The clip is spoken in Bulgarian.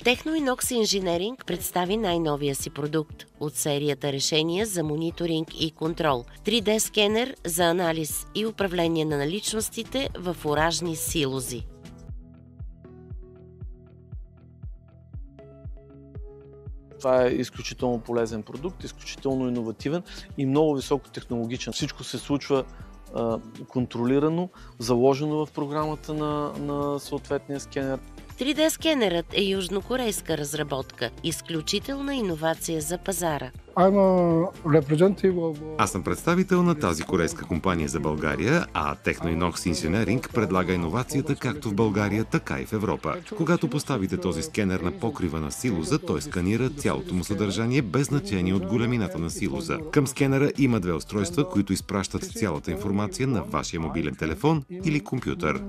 Technoinox Engineering представи най-новия си продукт от серията решения за мониторинг и контрол. 3D скенер за анализ и управление на наличностите в фуражни силози. Това е изключително полезен продукт, изключително иновативен и много високотехнологичен. Всичко се случва контролирано, заложено в програмата на съответния скенер. 3D скенерът е южнокорейска разработка, изключителна иновация за пазара. Аз съм представител на тази корейска компания за България, а Technoinox Engineering предлага иновацията както в България, така и в Европа. Когато поставите този скенер на покрива на силоза, той сканира цялото му съдържание без значение от големината на силоза. Към скенера има две устройства, които изпращат цялата информация на вашия мобилен телефон или компютър.